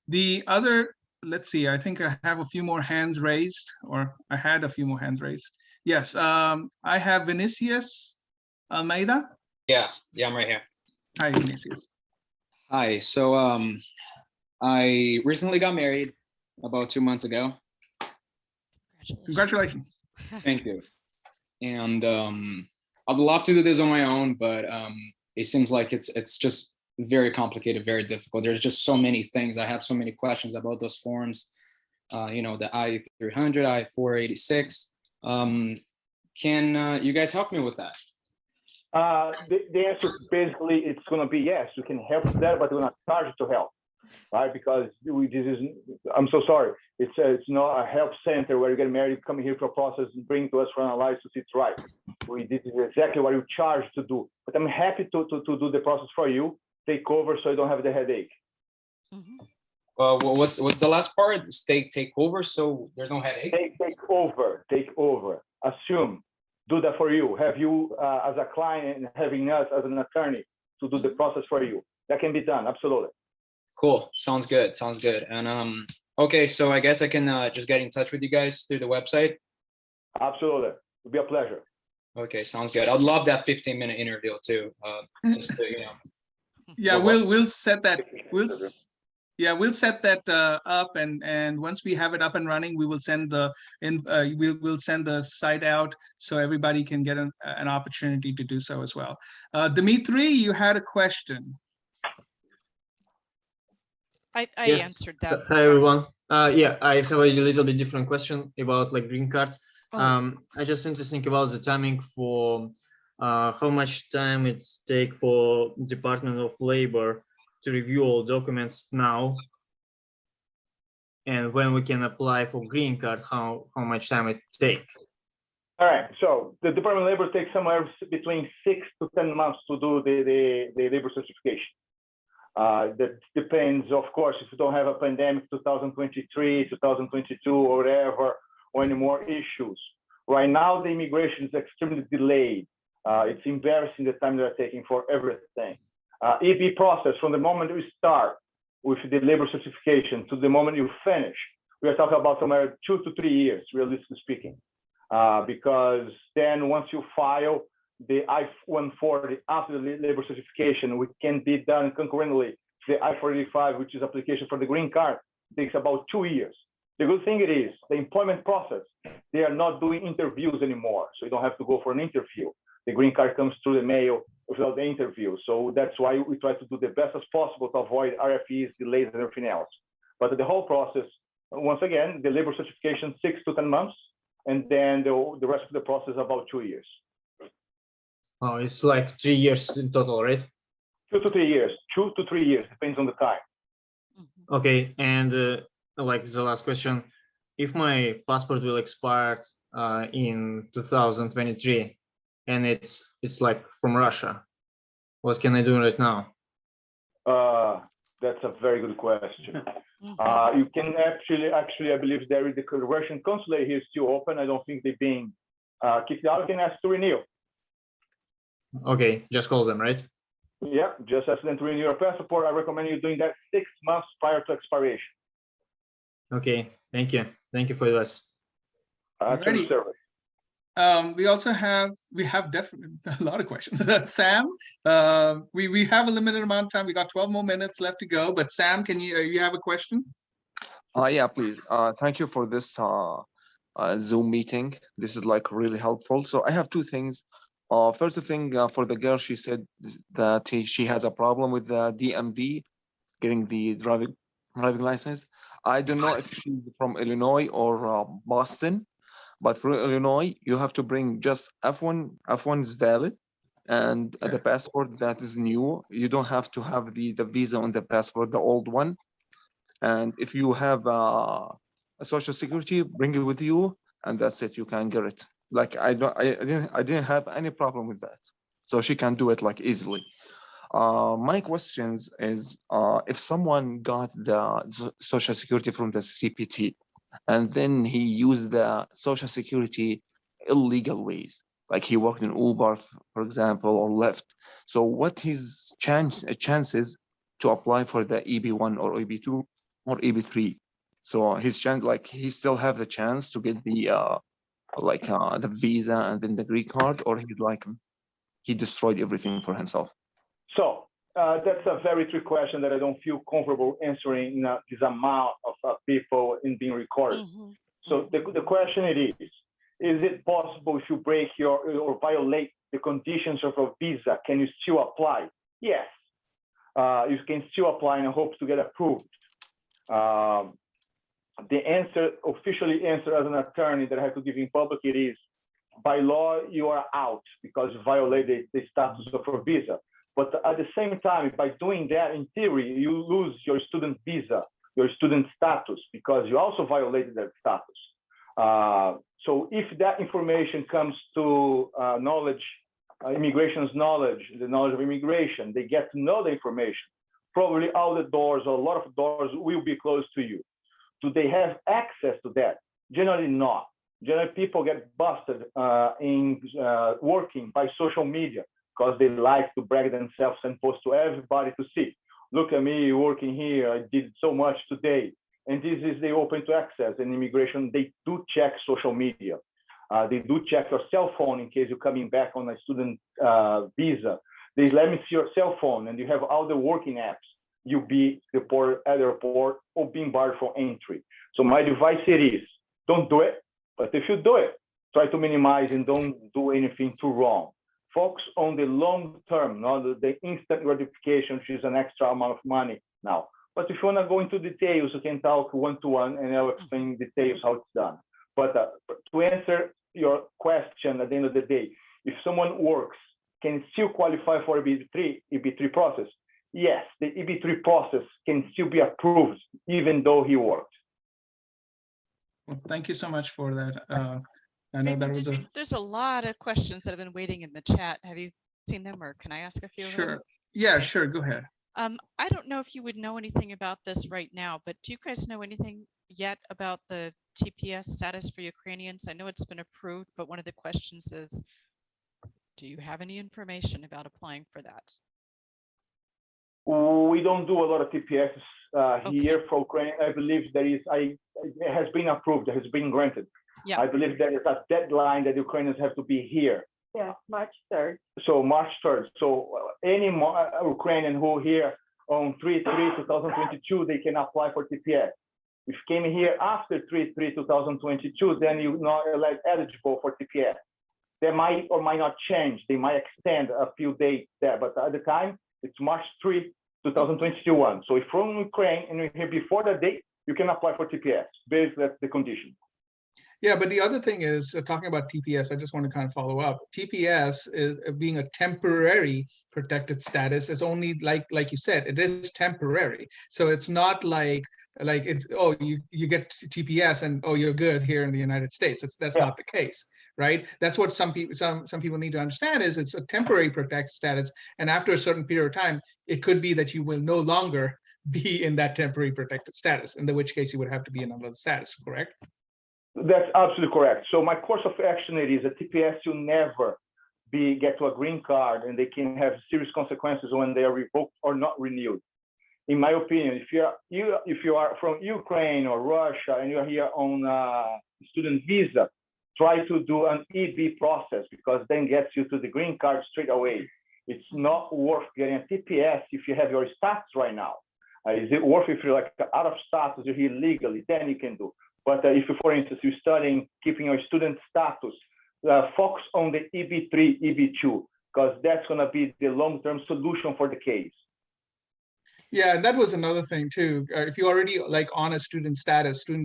The other, let's see, I think I have a few more hands raised, or I had a few more hands raised. Yes, I have Vinicius Almeida. Yeah, I'm right here. Hi, Vinicius. Hi, so I recently got married about 2 months ago. Congratulations. Thank you. And I'd love to do this on my own, but it seems like it's just very complicated, very difficult. There's just so many things. I have so many questions about those forms. The I-300, I-486. Can you guys help me with that? The answer basically it's going to be yes. We can help with that, but we're not charged to help, right? Because I'm so sorry. It's not a help center where you get married, come here for a process, and bring to us for analysis to see it's right. This is exactly what you charge to do. But I'm happy to do the process for you, take over, so you don't have the headache. What's the last part? Take over, so there's no headache. Take over. Assume. Do that for you. Have you as a client and having us as an attorney to do the process for you. That can be done. Absolutely. Cool. Sounds good. Sounds good. And okay, so I guess I can just get in touch with you guys through the website. Absolutely. It'll be a pleasure. Okay, sounds good. I'd love that 15-minute interview too. Just to, Yeah, we'll set that. We'll set that up, and once we have it up and running, we will send we'll send the site out so everybody can get an opportunity to do so as well. Dimitri, you had a question. I Yes. answered that. Hi everyone. Yeah, I have a little bit different question about like green card. I just need to think about the timing for how much time it's take for Department of Labor to review all documents now, and when we can apply for green card, how much time it take. All right, so the Department of Labor takes somewhere between 6 to 10 months to do the labor certification. That depends, of course, if you don't have a pandemic, 2023, 2022, or whatever, or any more issues. Right now, the immigration is extremely delayed. It's embarrassing the time they're taking for everything. EB process, from the moment you start with the labor certification to the moment you finish, we are talking about somewhere 2 to 3 years, realistically speaking. Because then once you file the I-140 after the labor certification, which can be done concurrently. The I-485, which is application for the green card, takes about 2 years. The good thing it is, the employment process, they are not doing interviews anymore. So you don't have to go for an interview. The green card comes through the mail without the interview. So that's why we try to do the best as possible to avoid RFEs, delays, and everything else. But the whole process, once again, the labor certification, 6 to 10 months, and then the rest of the process about 2 years. Oh, it's like 3 years in total, right? 2 to 3 years. 2 to 3 years, depends on the time. Okay, and like the last question, if my passport will expire in 2023, and it's like from Russia, what can I do right now? That's a very good question. You can actually, I believe there is the Russian consulate here is still open. I don't think they're being kicked out. You can ask to renew. Okay, just call them, right? Yeah, just ask them to renew your passport. I recommend you doing that 6 months prior to expiration. Okay, thank you. Thank you for this. We also have definitely a lot of questions. Sam, we have a limited amount of time. We got 12 more minutes left to go. But Sam, can you have a question? Yeah, please. Thank you for this Zoom meeting. This is like really helpful. So I have two things. First thing, for the girl, she said that she has a problem with the DMV getting the driving license. I don't know if she's from Illinois or Boston, but for Illinois, you have to bring just F1. F1 is valid, and the passport that is new. You don't have to have the visa on the passport, the old one. And if you have a social security, bring it with you, and that's it. You can get it. Like I didn't have any problem with that, so she can do it like easily. My questions is if someone got the social security from the CPT, and then he used the social security illegal ways, like he worked in Uber, for example, or Lyft. So what his chances to apply for the EB1 or EB2 or EB3? So his chance, like he still have the chance to get the the visa and then the green card, or he destroyed everything for himself? So that's a very tricky question that I don't feel comfortable answering this amount of people in being recorded. So the question is it possible if you break or violate the conditions of a visa, can you still apply? Yes, you can still apply and hope to get approved. The answer, officially answer as an attorney that I have to give in public, it is by law, you are out because you violated the status of your visa. But at the same time, by doing that, in theory, you lose your student visa, your student status, because you also violated that status. So if that information comes to immigration's knowledge, the knowledge of immigration, they get to know the information, probably all the doors or a lot of doors will be closed to you. Do they have access to that? Generally not. Generally, people get busted in working by social media because they like to brag themselves and post to everybody to see. Look at me working here. I did so much today. And this is the open to access. In immigration, they do check social media. They do check your cell phone in case you're coming back on a student visa. They let me see your cell phone and you have all the working apps. You'll be deported at the airport or being barred from entry. So my advice here is, don't do it. But if you do it, try to minimize and don't do anything too wrong. Focus on the long term, not the instant gratification, which is an extra amount of money now. But if you want to go into details, you can talk one-to-one and I'll explain details how it's done. But to answer your question at the end of the day, if someone works, can still qualify for EB3 process? Yes, the EB3 process can still be approved even though he worked. Well, thank you so much for that. I know that was there's a lot of questions that have been waiting in the chat. Have you seen them, or can I ask a few of them? Sure. Yeah, sure. Go ahead. I don't know if you would know anything about this right now, but do you guys know anything yet about the TPS status for Ukrainians? I know it's been approved, but one of the questions is, do you have any information about applying for that? We don't do a lot of TPS here for Ukraine. I believe there is, it has been approved, it has been granted. Yeah. I believe there is a deadline that Ukrainians have to be here. Yeah, March 3rd. So March 3rd. So any Ukrainian who here on 3/3/2022, they can apply for TPS. If you came here after 3/3/2022, then you're not eligible for TPS. They might or might not change. They might extend a few dates there, but at the time, it's March 3, 2021. So if from Ukraine and you're here before that date, you can apply for TPS. Basically, that's the condition. Yeah, but the other thing is, talking about TPS, I just want to kind of follow up. TPS is being a temporary protected status. It's only like you said, it is temporary. So it's not like it's, oh, you get TPS and oh, you're good here in the United States. That's not the case, right? That's what some people need to understand is it's a temporary protected status, and after a certain period of time, it could be that you will no longer be in that temporary protected status, in which case you would have to be in another status, correct? That's absolutely correct. So my course of action is a TPS will never get to a green card, and they can have serious consequences when they are revoked or not renewed. In my opinion, if you are from Ukraine or Russia and you're here on a student visa, try to do an EB process, because then gets you to the green card straight away. It's not worth getting a TPS if you have your status right now. Is it worth if you're like out of status, you're here legally, then you can do. But if, for instance, you're studying, keeping your student status, focus on the EB3, EB2, because that's going to be the long-term solution for the case. Yeah, and that was another thing too. If you're already like on a student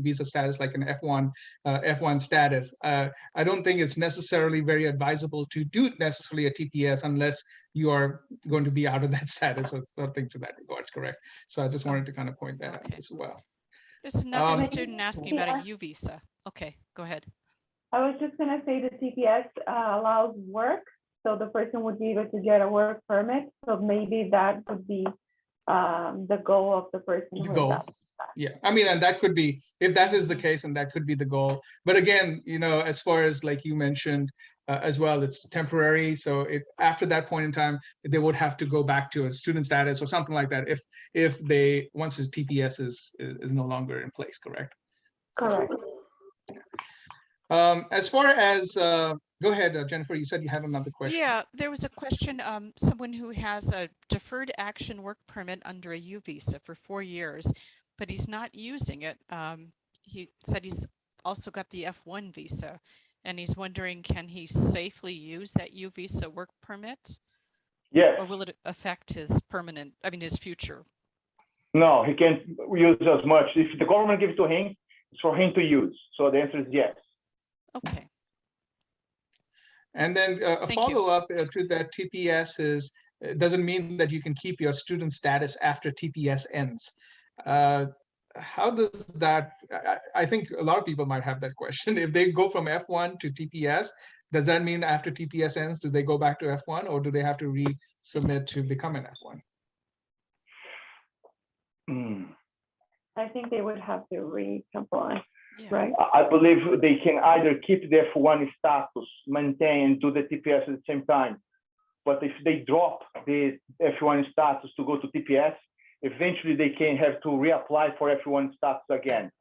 visa status, like an F1 status, I don't think it's necessarily very advisable to do necessarily a TPS unless you are going to be out of that status or something to that regard, correct? So I just wanted to kind of point that out as well. There's another student asking about a U visa. Okay, go ahead. I was just going to say the TPS allows work, so the person would be able to get a work permit. So maybe that would be the goal of the person. The goal. Yeah, I mean, and that could be, if that is the case, and that could be the goal. But again, you know, as far as like you mentioned as well, it's temporary. So after that point in time, they would have to go back to a student status or something like that if they, once the TPS is no longer in place, correct? Correct. As far as, go ahead, Jennifer, you said you had another question. Yeah, there was a question, someone who has a deferred action work permit under a U visa for 4 years, but he's not using it. He said he's also got the F1 visa, and he's wondering, can he safely use that U visa work permit? Yes. Or will it affect his his future? No, he can't use as much. If the government gives it to him, it's for him to use. So the answer is yes. Okay. And then a Thank you. follow-up to that TPS is, doesn't mean that you can keep your student status after TPS ends. How does that, I think a lot of people might have that question. If they go from F1 to TPS, does that mean after TPS ends, do they go back to F1 or do they have to resubmit to become an F1? I think they would have to reapply, Yeah. right? I believe they can either keep the F1 status, maintain, and do the TPS at the same time. But if they drop the F1 status to go to TPS, eventually they can have to reapply for F1 status again.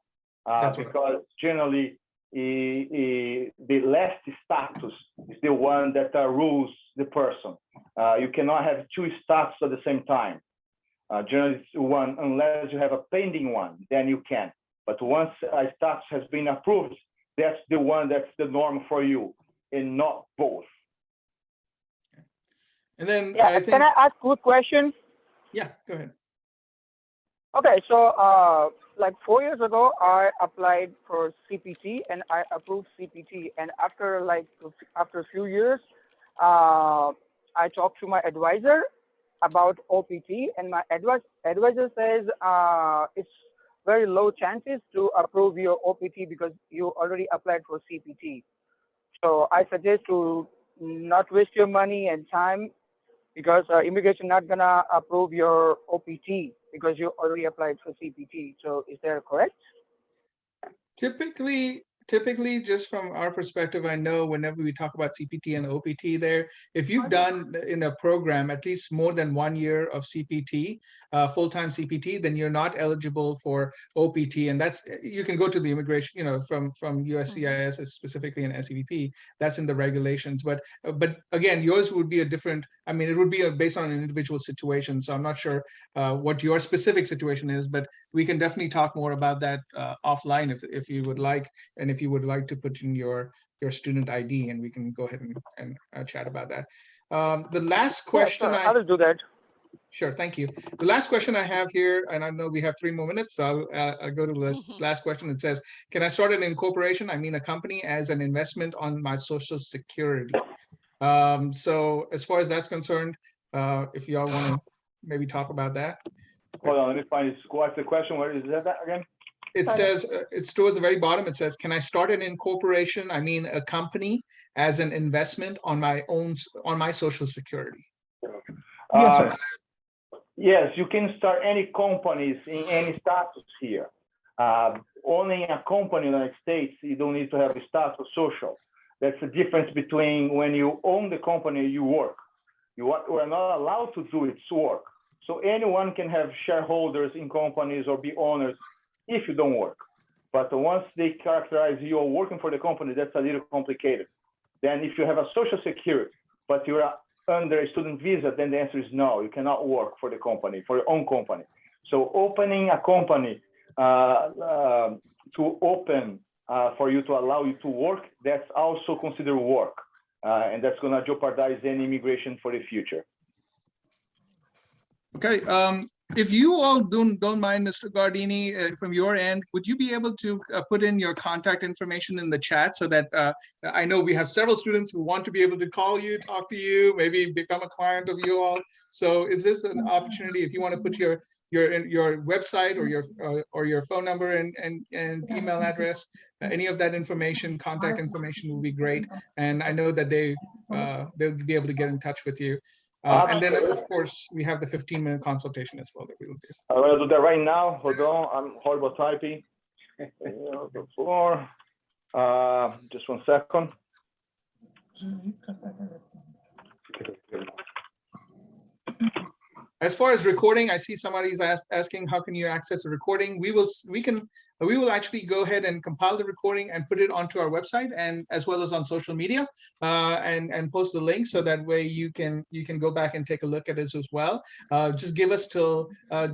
Because generally, the last status is the one that rules the person. You cannot have two statuses at the same time. Generally, it's one, unless you have a pending one, then you can. But once a status has been approved, that's the one that's the norm for you, and not both. And then yeah, can I ask a quick question? Yeah, go ahead. Okay, so like 4 years ago, I applied for CPT and I approved CPT. And after a few years, I talked to my advisor about OPT, and my advisor says it's very low chances to approve your OPT because you already applied for CPT. So I suggest to not waste your money and time, because immigration not gonna approve your OPT because you already applied for CPT. So is that correct? Typically, just from our perspective, I know whenever we talk about CPT and OPT there, if you've done in a program at least more than 1 year of CPT, full-time CPT, then you're not eligible for OPT. And that's, you can go to the immigration, from USCIS specifically and SEVP, that's in the regulations. But again, yours would be a different, it would be based on an individual situation. So I'm not sure what your specific situation is, but we can definitely talk more about that offline if you would like, and if you would like to put in your student ID, and we can go ahead and chat about that. The last question, I will do that. Sure, thank you. The last question I have here, and I know we have 3 more minutes, so I'll go to this last question. It says, can I start an incorporation, a company, as an investment on my Social Security? So as far as that's concerned, if y'all want to maybe talk about that. Hold on, let me find what's the question. Where is that again? It says, it's towards the very bottom. It says, can I start an incorporation, a company, as an investment on my Social Security? Yes, sir. Yes, you can start any companies in any status here. Owning a company in the United States, you don't need to have a status social. That's the difference between when you own the company, you work. You are not allowed to do its work. So anyone can have shareholders in companies or be owners if you don't work. But once they characterize you are working for the company, that's a little complicated. Then if you have a Social Security, but you're under a student visa, then the answer is no, you cannot work for the company, for your own company. So opening a company to open for you to allow you to work, that's also considered work. And that's gonna jeopardize any immigration for the future. Okay, if you all don't mind, Mr. Gardini, from your end, would you be able to put in your contact information in the chat so that I know we have several students who want to be able to call you, talk to you, maybe become a client of you all. So is this an opportunity, if you want to put your website or your phone number and email address, any of that information, contact information will be great. And I know that they'll be able to get in touch with you. And then, of course, we have the 15-minute consultation as well that we will do. I'm going to do that right now. Hold on. I'm horrible typing. Just 1 second. As far as recording, I see somebody's asking, how can you access a recording? We will actually go ahead and compile the recording and put it onto our website, and as well as on social media, and post the link, so that way you can go back and take a look at it as well. Just give us a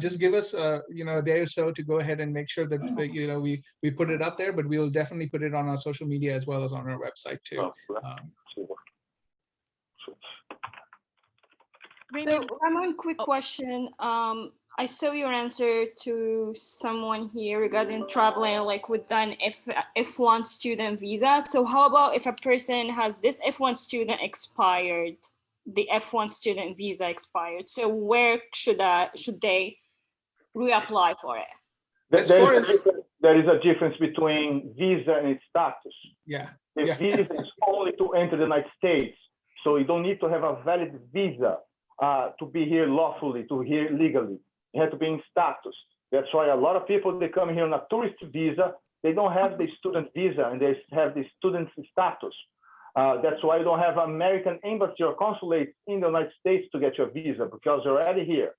day or so to go ahead and make sure that we put it up there, but we will definitely put it on our social media as well as on our website too. So, Ramon, quick question. I saw your answer to someone here regarding traveling, like with an F1 student visa. So how about if a person has this F1 student expired, the F1 student visa expired? So where should they reapply for it? There is a difference between visa and its status. Yeah. The visa is only to enter the United States. So you don't need to have a valid visa to be here lawfully, to here legally. You have to be in status. That's why a lot of people, they come here on a tourist visa. They don't have the student visa and they have the student status. That's why you don't have American embassy or consulate in the United States to get your visa because you're already here.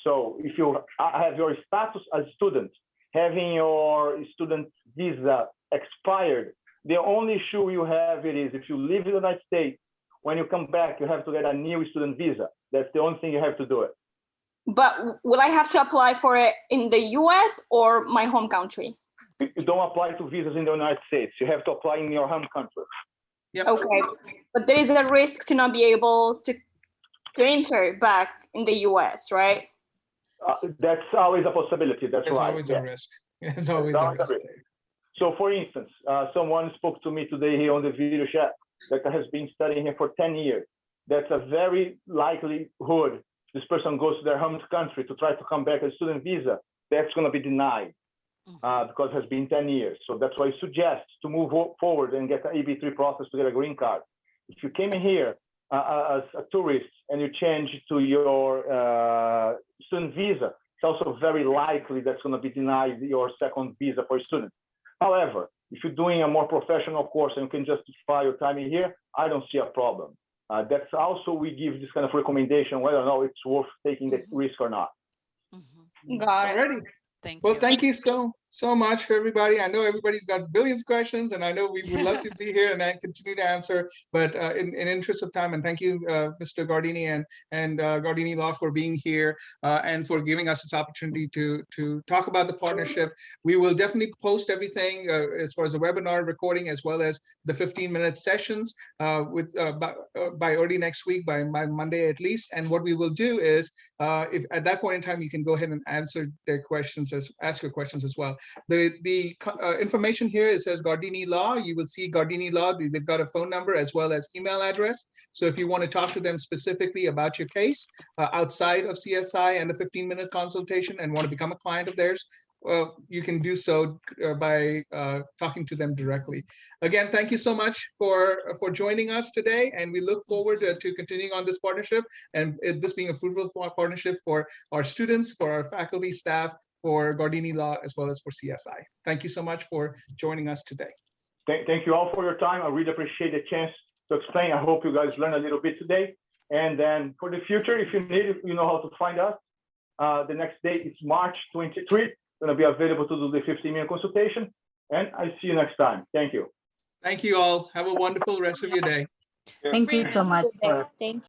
So if you have your status as a student, having your student visa expired, the only issue you have is if you leave the United States, when you come back, you have to get a new student visa. That's the only thing you have to do it. But will I have to apply for it in the US or my home country? You don't apply to visas in the United States. You have to apply in your home country. Yep. Okay, but there is a risk to not be able to enter back in the US, right? That's always a possibility. That's There's right. always a risk. There's always a risk. So for instance, someone spoke to me today here on the video chat that has been studying here for 10 years. That's a very likelihood this person goes to their home country to try to come back as a student visa. That's going to be denied because it has been 10 years. So that's why I suggest to move forward and get an EB3 process to get a green card. If you came in here as a tourist and you change to your student visa, it's also very likely that's going to be denied your second visa for students. However, if you're doing a more professional course and you can justify your time in here, I don't see a problem. That's also, we give this kind of recommendation, whether or not it's worth taking the risk or not. Got it. Alrighty. Thank you so much for everybody. I know everybody's got billions of questions, and I know we would love to be here and I continue to answer. But in interest of time, and thank you, Mr. Gardini and Gardini Law for being here and for giving us this opportunity to talk about the partnership. We will definitely post everything as far as the webinar recording, as well as the 15-minute sessions by early next week, by Monday at least. And what we will do is, if at that point in time, you can go ahead and answer their questions, ask your questions as well. The information here, it says Gardini Law. You will see Gardini Law. They've got a phone number as well as email address. So if you want to talk to them specifically about your case outside of CSI and the 15-minute consultation and want to become a client of theirs, you can do so by talking to them directly. Again, thank you so much for joining us today, and we look forward to continuing on this partnership and this being a fruitful partnership for our students, for our faculty, staff, for Gardini Law, as well as for CSI. Thank you so much for joining us today. Thank you all for your time. I really appreciate the chance to explain. I hope you guys learned a little bit today. And then for the future, if you need it, you know how to find us. The next date is March 23. Going to be available to do the 15-minute consultation. And I see you next time. Thank you. Thank you all. Have a wonderful rest of your day. Thank you so much. Thank you.